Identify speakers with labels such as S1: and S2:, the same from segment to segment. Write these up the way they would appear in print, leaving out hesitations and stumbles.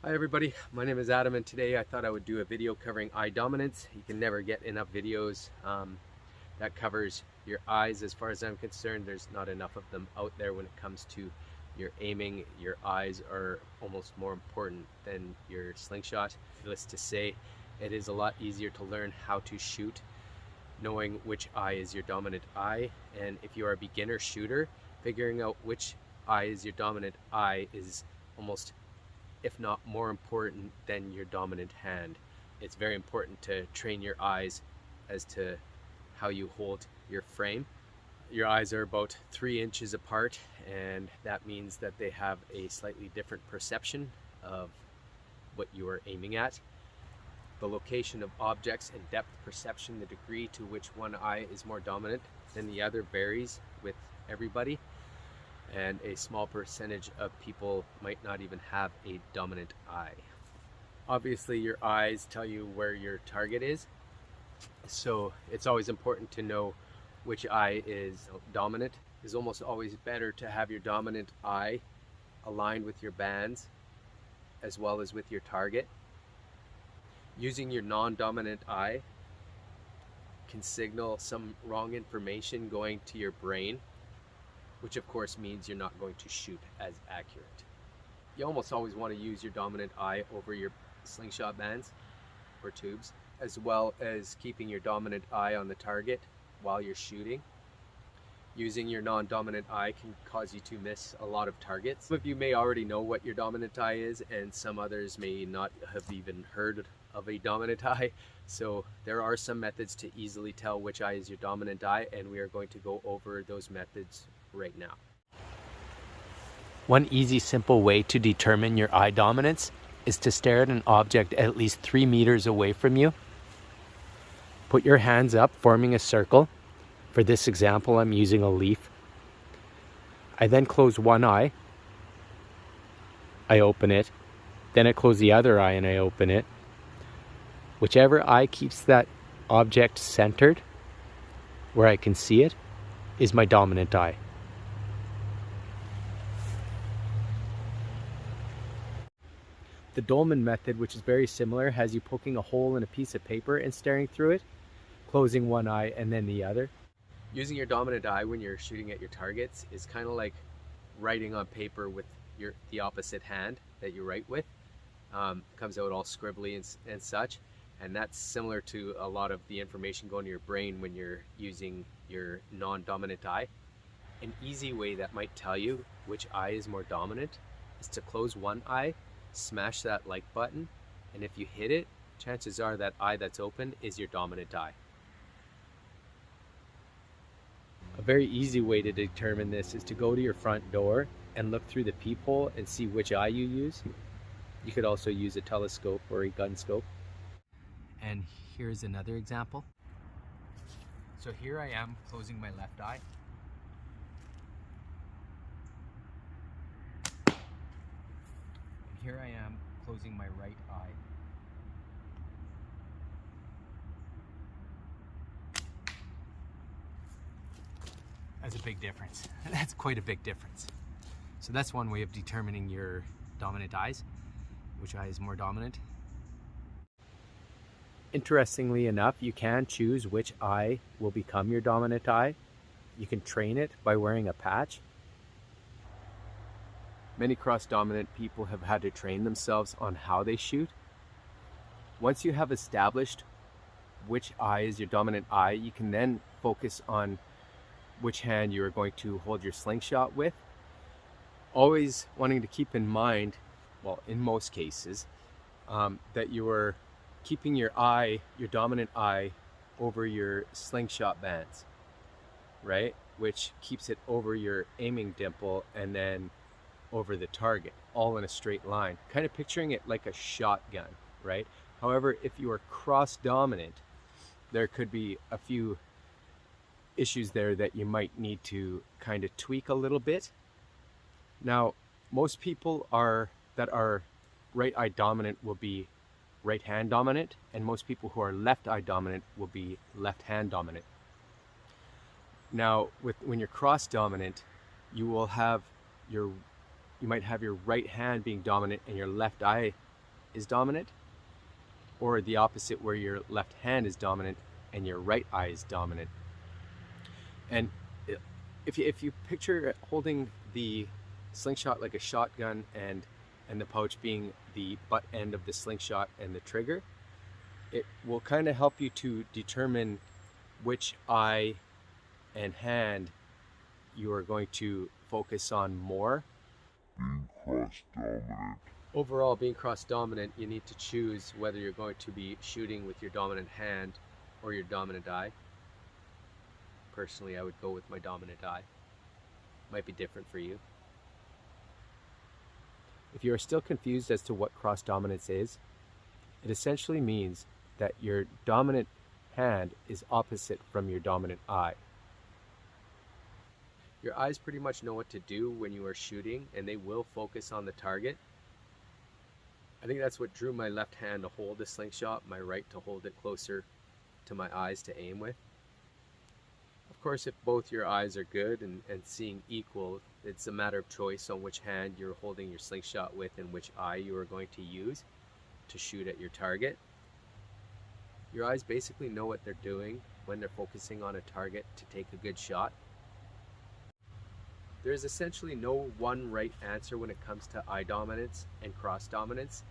S1: Hi everybody, my name is Adam and today I thought I would do a video covering eye dominance. You can never get enough videos that covers your eyes. As far as I'm concerned, there's not enough of them out there when it comes to your aiming. Your eyes are almost more important than your slingshot. Needless to say, it is a lot easier to learn how to shoot knowing which eye is your dominant eye, and if you are a beginner shooter, figuring out which eye is your dominant eye is almost, if not more important than your dominant hand. It's very important to train your eyes as to how you hold your frame. Your eyes are about 3 inches apart, and that means that they have a slightly different perception of what you are aiming at. The location of objects and depth perception, the degree to which one eye is more dominant than the other varies with everybody, and a small percentage of people might not even have a dominant eye. Obviously, your eyes tell you where your target is, so it's always important to know which eye is dominant. It's almost always better to have your dominant eye aligned with your bands as well as with your target. Using your non-dominant eye can signal some wrong information going to your brain, which of course means you're not going to shoot as accurate. You almost always want to use your dominant eye over your slingshot bands or tubes, as well as keeping your dominant eye on the target while you're shooting. Using your non-dominant eye can cause you to miss a lot of targets. Some of you may already know what your dominant eye is, and some others may not have even heard of a dominant eye. So there are some methods to easily tell which eye is your dominant eye, and we are going to go over those methods right now. One easy, simple way to determine your eye dominance is to stare at an object at least 3 meters away from you. Put your hands up, forming a circle. For this example, I'm using a leaf. I then close one eye. I open it. Then I close the other eye and I open it. Whichever eye keeps that object centered, where I can see it, is my dominant eye. The Dolman method, which is very similar, has you poking a hole in a piece of paper and staring through it, closing one eye and then the other. Using your dominant eye when you're shooting at your targets is kind of like writing on paper with the opposite hand that you write with. Comes out all scribbly and such, and that's similar to a lot of the information going to your brain when you're using your non-dominant eye. An easy way that might tell you which eye is more dominant is to close one eye, smash that like button, and if you hit it, chances are that eye that's open is your dominant eye. A very easy way to determine this is to go to your front door and look through the peephole and see which eye you use. You could also use a telescope or a gun scope. And here's another example. So here I am closing my left eye. And here I am closing my right eye. That's a big difference. That's quite a big difference. So that's one way of determining your dominant eyes, which eye is more dominant. Interestingly enough, you can choose which eye will become your dominant eye. You can train it by wearing a patch. Many cross-dominant people have had to train themselves on how they shoot. Once you have established which eye is your dominant eye, you can then focus on which hand you are going to hold your slingshot with. Always wanting to keep in mind, well, in most cases, that you are keeping your dominant eye over your slingshot bands, right? Which keeps it over your aiming dimple and then over the target, all in a straight line. Kind of picturing it like a shotgun, right? However, if you are cross-dominant, there could be a few issues there that you might need to kind of tweak a little bit. Now, most people that are right eye dominant will be right hand dominant, and most people who are left eye dominant will be left hand dominant. Now, when you're cross dominant, you might have your right hand being dominant and your left eye is dominant, or the opposite where your left hand is dominant and your right eye is dominant. And if you picture holding the slingshot like a shotgun and the pouch being the butt end of the slingshot and the trigger, it will kind of help you to determine which eye and hand you are going to focus on more.
S2: Being cross-dominant.
S1: Overall, being cross-dominant, you need to choose whether you're going to be shooting with your dominant hand or your dominant eye. Personally, I would go with my dominant eye. Might be different for you. If you are still confused as to what cross-dominance is, it essentially means that your dominant hand is opposite from your dominant eye. Your eyes pretty much know what to do when you are shooting, and they will focus on the target. I think that's what drew my left hand to hold the slingshot, my right to hold it closer to my eyes to aim with. Of course, if both your eyes are good and seeing equal, it's a matter of choice on which hand you're holding your slingshot with and which eye you are going to use to shoot at your target. Your eyes basically know what they're doing when they're focusing on a target to take a good shot. There is essentially no one right answer when it comes to eye dominance and cross dominance.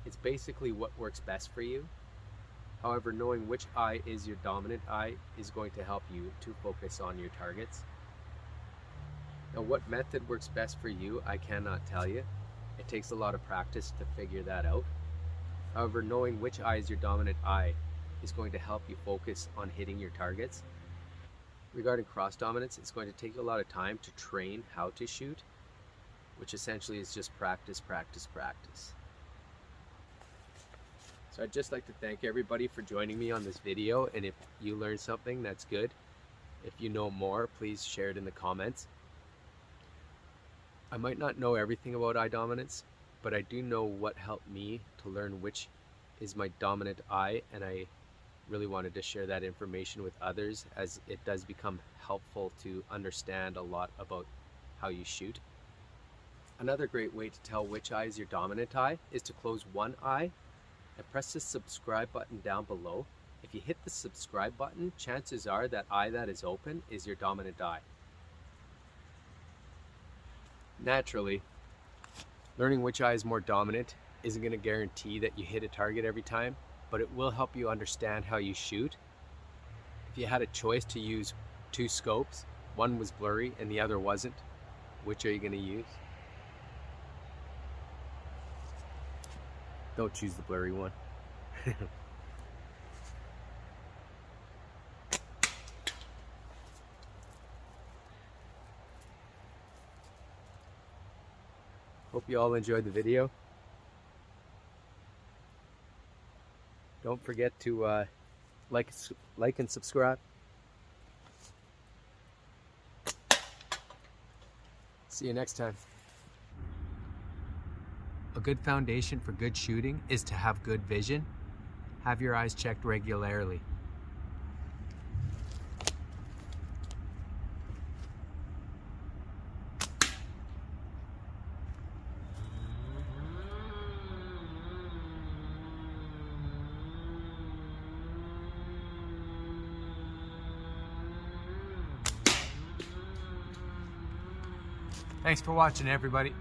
S1: It's basically what works best for you. However, knowing which eye is your dominant eye is going to help you to focus on your targets. Now, what method works best for you, I cannot tell you. It takes a lot of practice to figure that out. However, knowing which eye is your dominant eye is going to help you focus on hitting your targets. Regarding cross dominance, it's going to take a lot of time to train how to shoot, which essentially is just practice, practice, practice. So I'd just like to thank everybody for joining me on this video, and if you learned something, that's good. If you know more, please share it in the comments. I might not know everything about eye dominance, but I do know what helped me to learn which is my dominant eye, and I really wanted to share that information with others, as it does become helpful to understand a lot about how you shoot. Another great way to tell which eye is your dominant eye is to close one eye and press the subscribe button down below. If you hit the subscribe button, chances are that eye that is open is your dominant eye. Naturally, learning which eye is more dominant isn't going to guarantee that you hit a target every time, but it will help you understand how you shoot. If you had a choice to use two scopes, one was blurry and the other wasn't, which are you going to use? Don't choose the blurry one. Hope you all enjoyed the video. Don't forget to like and subscribe. See you next time. A good foundation for good shooting is to have good vision. Have your eyes checked regularly. Thanks for watching, everybody.